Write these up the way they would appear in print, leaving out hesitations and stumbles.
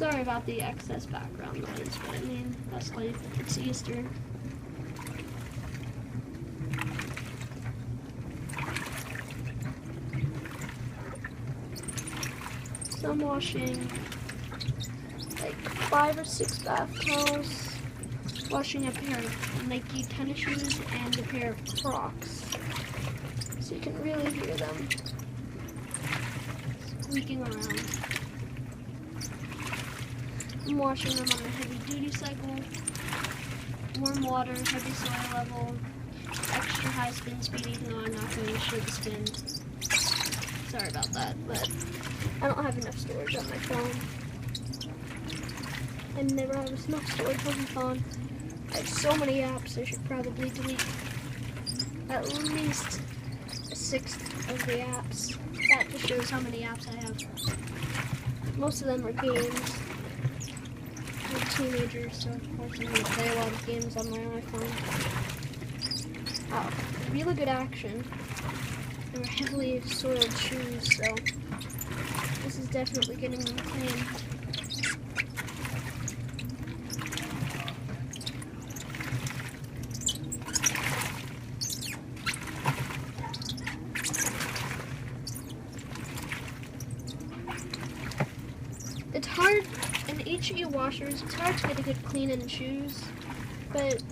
Sorry about the excess background noise, but I mean, that's life. It's Easter. So I'm washing like 5 or 6 bath towels, washing a pair of Nike tennis shoes and a pair of Crocs. So you can really hear them squeaking around. I'm washing them on a heavy duty cycle, warm water, heavy soil level, extra high spin speed, even though I'm not going to show the spin. Sorry about that, but I don't have enough storage on my phone. I never have enough storage on my phone. I have so many apps, I should probably delete at least 1/6 of the apps. That just shows how many apps I have. Most of them are games. I'm a teenager, so of course I'm going to play a lot of games on my iPhone. Wow, really good action. They were heavily soiled shoes, so this is definitely getting them clean. It's hard in HE washers, it's hard to get a good clean in shoes, but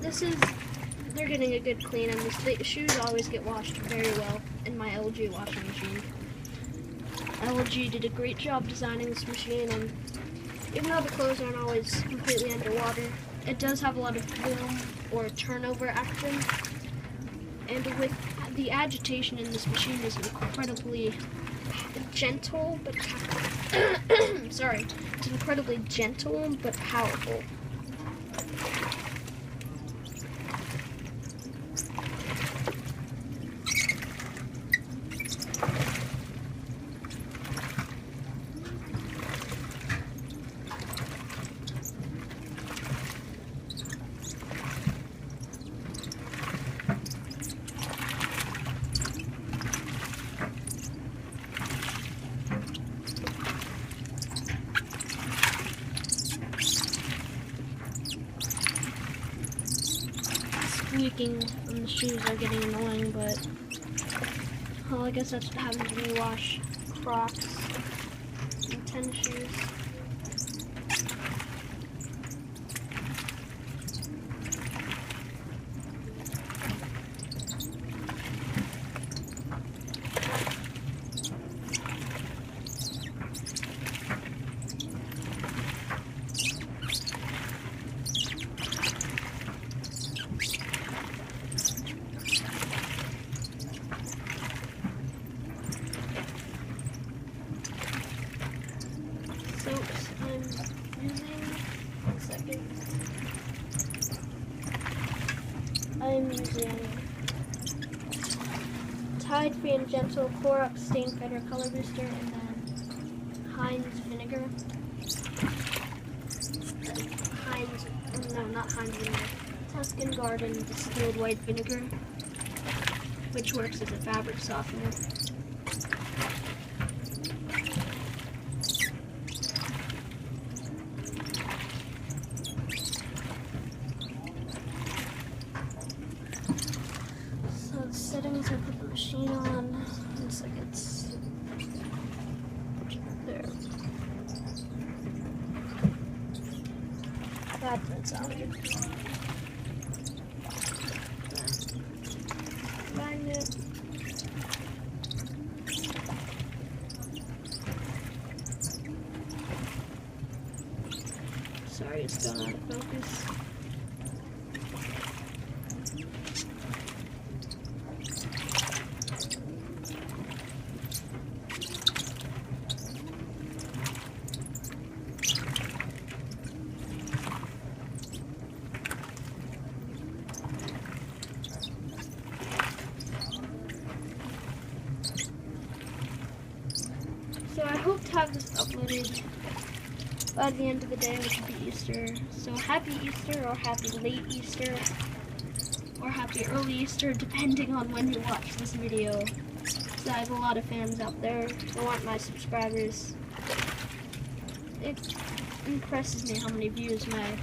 they're getting a good clean, and the shoes always get washed very well in my LG washing machine. LG did a great job designing this machine, and even though the clothes aren't always completely underwater, it does have a lot of film or turnover action, and with the agitation in this machine is incredibly gentle but sorry, it's incredibly gentle but powerful. Squeaking on the shoes are getting annoying, but well, I guess that's what happens when you wash Crocs and tennis shoes. Soaps I'm using, one second. I'm using Tide Free and Gentle Clorox Stain Fighter Color Booster, and then Heinz Vinegar. Not Heinz Vinegar. Tuscan Garden Distilled White Vinegar, which works as a fabric softener. Settings, I put the machine on. 1 second. There. That doesn't sound good. Magnet. Sorry, it's gone out of focus. So I hope to have this uploaded by the end of the day, which would be Easter. So happy Easter, or happy late Easter, or happy early Easter, depending on when you watch this video. So I have a lot of fans out there who aren't my subscribers. it impresses me how many views my